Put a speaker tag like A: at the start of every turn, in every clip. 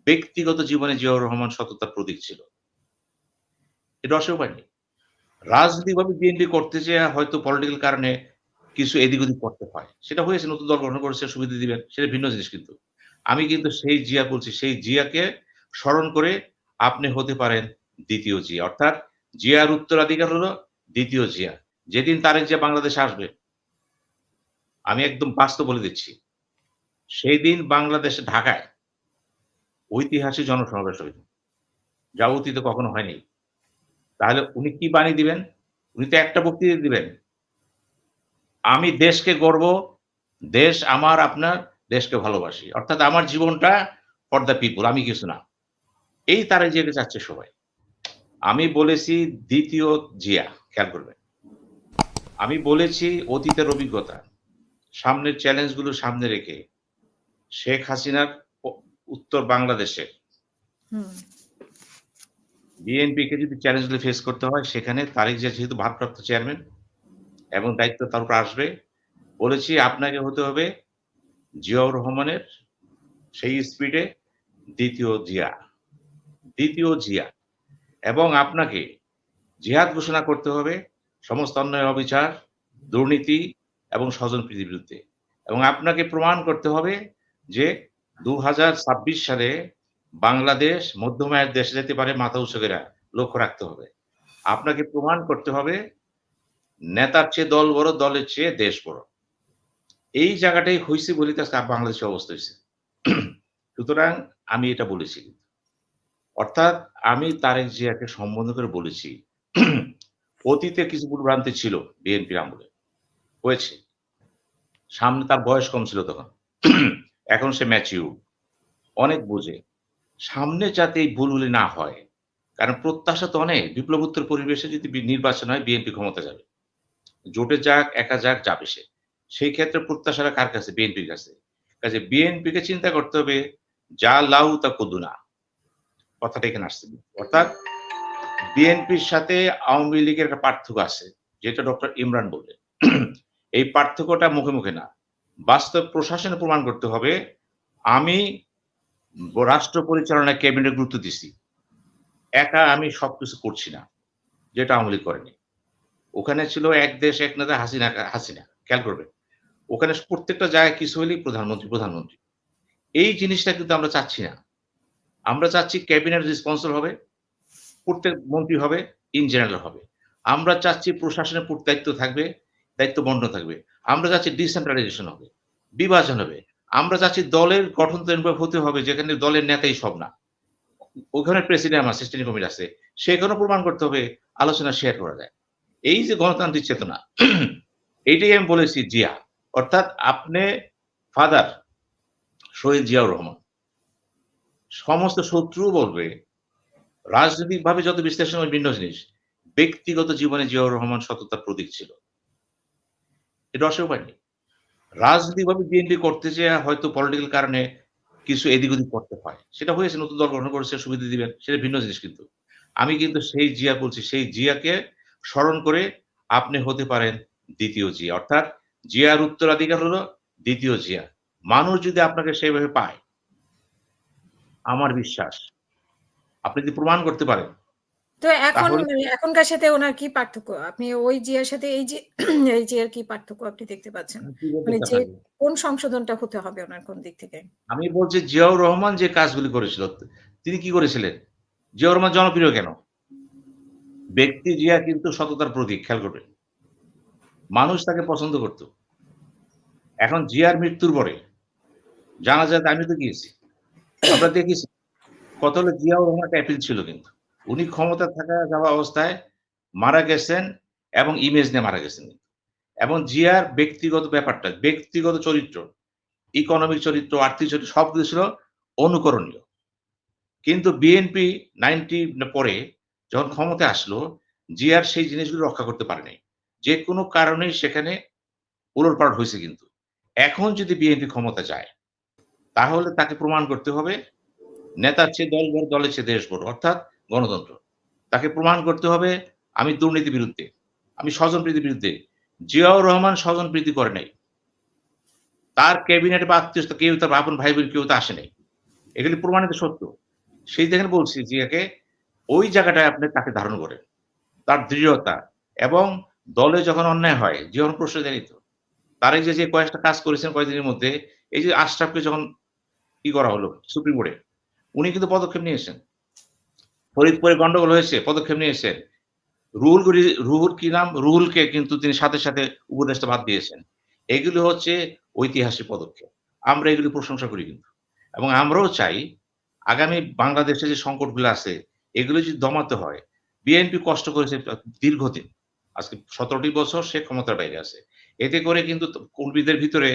A: ব্যক্তিগত জীবনে জিয়াউর রহমান সততার প্রতীক ছিল। এটা অস্বীকার নেই। রাজনৈতিকভাবে বিএনপি করতে যেয়ে হয়তো পলিটিক্যাল কারণে কিছু এদিক ওদিক করতে হয়। সেটা হয়েছে, নতুন দল গঠন করেছে, সুবিধা দিবেন। সেটা ভিন্ন জিনিস কিন্তু। আমি কিন্তু সেই জিয়া বলছি, সেই জিয়াকে স্মরণ করে আপনি হতে পারেন ২য় জিয়া। অর্থাৎ জিয়ার উত্তরাধিকার হলো ২য় জিয়া। যেদিন তারেক জিয়া বাংলাদেশে আসবে, আমি একদম বাস্তব বলে দিচ্ছি। সেই দিন বাংলাদেশে ঢাকায় ঐতিহাসিক জনসমাবেশ হইবে। যা অতীতে কখনো হয়নি। তাহলে উনি কি বাণী দিবেন? উনি তো একটা বক্তৃতা দিবেন। আমি দেশকে গড়ব, দেশ আমার আপনার, দেশকে ভালোবাসি। অর্থাৎ আমার জীবনটা ফর দ্যা পিপল, আমি কিছু না। এই তারেক জিয়াকে চাচ্ছে সবাই। আমি বলেছি ২য় জিয়া, খেয়াল করবেন। আমি বলেছি অতীতের অভিজ্ঞতা, সামনের চ্যালেঞ্জ গুলো সামনে রেখে শেখ হাসিনার উত্তর বাংলাদেশে
B: হুম।
A: বিএনপিকে যদি চ্যালেঞ্জ গুলো ফেস করতে হয়, সেখানে তারেক জিয়া যেহেতু ভারপ্রাপ্ত চেয়ারম্যান এবং দায়িত্ব তার উপর আসবে, বলেছি আপনাকে হতে হবে জিয়াউর রহমানের সেই স্পিডে ২য় জিয়া, ২য় জিয়া। এবং আপনাকে জিহাদ ঘোষণা করতে হবে সমস্ত অন্যায়, অবিচার, দুর্নীতি এবং স্বজনপ্রীতির বিরুদ্ধে। এবং আপনাকে প্রমাণ করতে হবে যে ২০২৬ সালে বাংলাদেশ মধ্যম আয়ের দেশে যেতে পারে, মাথা উঁচু করে লক্ষ্য রাখতে হবে। আপনাকে প্রমাণ করতে হবে নেতার চেয়ে দল বড়, দলের চেয়ে দেশ বড়। এই জায়গাটাই হইছে বলেই তো আজকে বাংলাদেশের অবস্থা হইছে। সুতরাং আমি এটা বলেছি। অর্থাৎ আমি তারেক জিয়াকে সম্বোধন করে বলেছি, অতীতে কিছু ভুলভ্রান্তি ছিল বিএনপির আমলে, হয়েছে। সামনে তার বয়স কম ছিল তখন। এখন সে ম্যাচিউর, অনেক বোঝে। সামনে যাতে এই ভুলগুলি না হয়। কারণ প্রত্যাশা তো অনেক, বিপ্লবোত্তর পরিবেশে যদি নির্বাচন হয়, বিএনপি ক্ষমতা যাবে। জোটে যাক, একা যাক, যাবে সে। সেই ক্ষেত্রে প্রত্যাশাটা কার কাছে? বিএনপির কাছে। কাজে বিএনপিকে চিন্তা করতে হবে, যা লাউ তা কদু না। কথাটা এখানে আসছে। অর্থাৎ বিএনপির সাথে আওয়ামী লীগের একটা পার্থক্য আছে, যেটা ডক্টর ইমরান বললেন। এই পার্থক্যটা মুখে, মুখে না। বাস্তব প্রশাসনে প্রমাণ করতে হবে, আমি রাষ্ট্র পরিচালনায় ক্যাবিনেট গুরুত্ব দিছি। একা আমি সবকিছু করছি না, যেটা আওয়ামী লীগ করেনি। ওখানে ছিল এক দেশ এক নেতা, হাসিনা। খেয়াল করবেন। ওখানে প্রত্যেকটা জায়গায় কিছু হইলেই প্রধানমন্ত্রী। এই জিনিসটা কিন্তু আমরা চাচ্ছি না। আমরা চাচ্ছি ক্যাবিনেট রেসপন্সিবল হবে, প্রত্যেক মন্ত্রী হবে, ইন জেনারেল হবে। আমরা চাচ্ছি প্রশাসনের দায়িত্ব থাকবে, দায়িত্ব বন্টন থাকবে। আমরা চাচ্ছি ডিসেন্ট্রালাইজেশন হবে, বিভাজন হবে। আমরা চাচ্ছি দলের গঠন হতে হবে, যেখানে দলের নেতাই সব না। ওখানে প্রেসিডেন্ট আছে, স্ট্যান্ডিং কমিটি আছে। সেখানেও প্রমাণ করতে হবে আলোচনা শেয়ার করা যায়। এই যে গণতান্ত্রিক চেতনা, এইটাই আমি বলেছি জিয়া। অর্থাৎ আপনি ফাদার শহীদ জিয়াউর রহমান। সমস্ত শত্রু বলবে, রাজনৈতিকভাবে যত বিশ্লেষণ হয় ভিন্ন জিনিস। ব্যক্তিগত জীবনে জিয়াউর রহমান সততার প্রতীক ছিল। এটা অস্বীকার নেই। রাজনৈতিকভাবে বিএনপি করতে যেয়ে হয়তো পলিটিক্যাল কারণে কিছু এদিক ওদিক করতে হয়। সেটা হয়েছে, নতুন দল গঠন করেছে, সুবিধা দিবেন। সেটা ভিন্ন জিনিস কিন্তু। আমি কিন্তু সেই জিয়া বলছি, সেই জিয়াকে স্মরণ করে আপনি হতে পারেন ২য় জিয়া। অর্থাৎ জিয়ার উত্তরাধিকার হলো ২য় জিয়া। মানুষ যদি আপনাকে সেইভাবে পায়, আমার বিশ্বাস আপনি যদি প্রমাণ করতে পারেন,
B: তো এখন
A: তাহলে
B: মানে এখনকার সাথে ওনার কি পার্থক্য? আপনি ওই জিয়ার সাথে এই যে এই জিয়ার কি পার্থক্য আপনি দেখতে পাচ্ছেন?
A: কি বলতে
B: মানে
A: চান
B: যে
A: আপনি?
B: কোন সংশোধনটা হতে হবে ওনার কোন দিক থেকে?
A: আমি বলছি জিয়াউর রহমান যে কাজগুলি করেছিল, তিনি কি করেছিলেন? জিয়াউর রহমান জনপ্রিয় কেন? ব্যক্তি জিয়া কিন্তু সততার প্রতীক, খেয়াল করবেন। মানুষ তাকে পছন্দ করত। এখন জিয়ার মৃত্যুর পরে জানাজাতে আমি তো গিয়েছি। আমরা দেখেছি কত হলো জিয়াউর রহমান একটা অ্যাপিল ছিল কিন্তু। উনি ক্ষমতা থাকা যাওয়া অবস্থায় মারা গেছেন এবং ইমেজ নিয়ে মারা গেছেন। এবং জিয়ার ব্যক্তিগত ব্যাপারটা, ব্যক্তিগত চরিত্র, ইকোনমিক চরিত্র, আর্থিক চরিত্র সবকিছু ছিল অনুকরণীয়। কিন্তু বিএনপি 90 পরে যখন ক্ষমতায় আসলো, জিয়ার সেই জিনিসগুলো রক্ষা করতে পারে নাই। যেকোনো কারণেই সেখানে ওলটপালট হইছে কিন্তু। এখন যদি বিএনপি ক্ষমতা যায়, তাহলে তাকে প্রমাণ করতে হবে নেতার চেয়ে দল বড়, দলের চেয়ে দেশ বড়। অর্থাৎ গণতন্ত্র। তাকে প্রমাণ করতে হবে আমি দুর্নীতির বিরুদ্ধে, আমি স্বজনপ্রীতির বিরুদ্ধে। জিয়াউর রহমান স্বজনপ্রীতি করে নাই। তার ক্যাবিনেটে বা আত্মীয়স্বজন কেউ, তার আপন ভাই বোন কেউ তো আসে নাই। এগুলি প্রমাণিত সত্য। সেই দেখেন বলছি জিয়াকে ওই জায়গাটায় আপনি তাকে ধারণ করেন। তার দৃঢ়তা এবং দলে যখন অন্যায় হয়, জীবন প্রশ্ন দেয়নি তো। তারেক যে কয়েকটা কাজ করেছেন কয়েকদিনের মধ্যে, এই যে আশরাফকে যখন করা হলো সুপ্রিম কোর্টে, উনি কিন্তু পদক্ষেপ নিয়েছেন। ফরিদপুরে গন্ডগোল হয়েছে, পদক্ষেপ নিয়েছেন। রুহুল কি নাম? রুহুলকে কিন্তু তিনি সাথে, সাথে উপদেষ্টা বাদ দিয়েছেন। এগুলো হচ্ছে ঐতিহাসিক পদক্ষেপ। আমরা এগুলি প্রশংসা করি কিন্তু। এবং আমরাও চাই আগামী বাংলাদেশে যে সংকটগুলো আছে, এগুলো যদি দমাতে হয়, বিএনপি কষ্ট করেছে দীর্ঘদিন। আজকে ১৭ টি বছর সে ক্ষমতার বাইরে আছে। এতে করে কিন্তু কর্মীদের ভিতরে,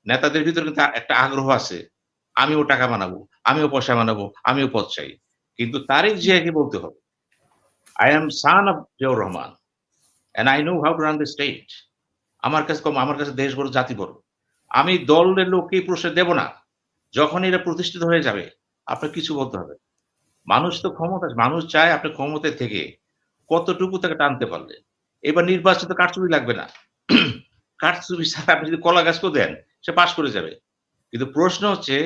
A: নেতাদের ভিতরে কিন্তু একটা আগ্রহ আছে। আমিও টাকা বানাবো, আমিও পয়সা বানাবো, আমিও পদ চাই। কিন্তু তারেক জিয়াকে বলতে হবে, I am son of Ziaur Rahman and I know how to run the state. আমার কাছে কম, আমার কাছে দেশ বড়, জাতি বড়। আমি দলের লোককে এই প্রশ্রয় দেব না। যখন এরা প্রতিষ্ঠিত হয়ে যাবে, আপনার কিছু বলতে হবে। মানুষ তো ক্ষমতা, মানুষ চায় আপনি ক্ষমতায় থেকে কতটুকু তাকে টানতে পারলে। এবার নির্বাচনে কারচুপি লাগবে না। কারচুপি ছাড়া আপনি যদি কলা গাছকেও দেন, সে পাস করে যাবে। কিন্তু প্রশ্ন হচ্ছে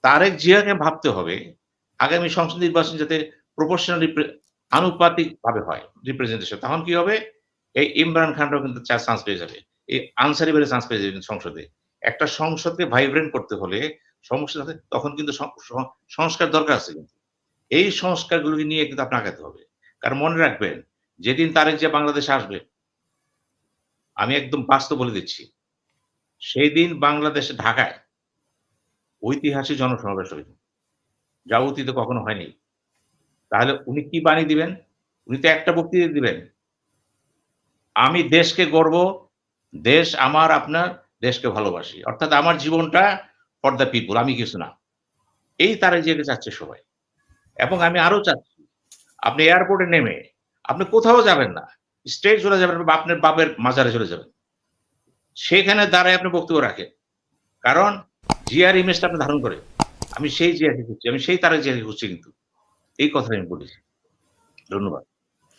A: তারেক জিয়াকে ভাবতে হবে আগামী সংসদ নির্বাচন যাতে প্রপোর্শনাল আনুপাতিকভাবে হয় রিপ্রেজেন্টেশন। তখন কি হবে? এই ইমরান খানরাও কিন্তু চান্স পেয়ে যাবে। এই আনসারি বেড়ে চান্স পেয়ে যাবেন সংসদে। একটা সংসদকে ভাইব্রেন্ট করতে হলে সমস্যা থাকে, তখন কিন্তু সংস্কার দরকার আছে কিন্তু। এই সংস্কারগুলোকে নিয়ে কিন্তু আপনার আগাতে হবে। কারণ মনে রাখবেন, যেদিন তারেক জিয়া বাংলাদেশে আসবে, আমি একদম বাস্তব বলে দিচ্ছি। সেদিন বাংলাদেশে ঢাকায় ঐতিহাসিক জনসমাবেশ হইবে। যা অতীতে কখনো হয়নি। তাহলে উনি কি বাণী দিবেন? উনি তো একটা বক্তৃতা দিবেন। আমি দেশকে গড়ব, দেশ আমার আপনার, দেশকে ভালোবাসি। অর্থাৎ আমার জীবনটা ফর দ্যা পিপল, আমি কিছু না। এই তারেক জিয়াকে চাচ্ছে সবাই। এবং আমি আরো চাচ্ছি, আপনি এয়ারপোর্টে নেমে আপনি কোথাও যাবেন না। স্ট্রেইট চলে যাবেন বা আপনার বাপের মাজারে চলে যাবেন। সেখানে দাঁড়ায় আপনি বক্তব্য রাখেন। কারণ জিয়ার ইমেজটা আপনি ধারণ করেন। আমি সেই জিয়াকে খুঁজছি, আমি সেই তারেক জিয়াকে খুঁজছি কিন্তু। এই কথাটা আমি বলেছি। ধন্যবাদ।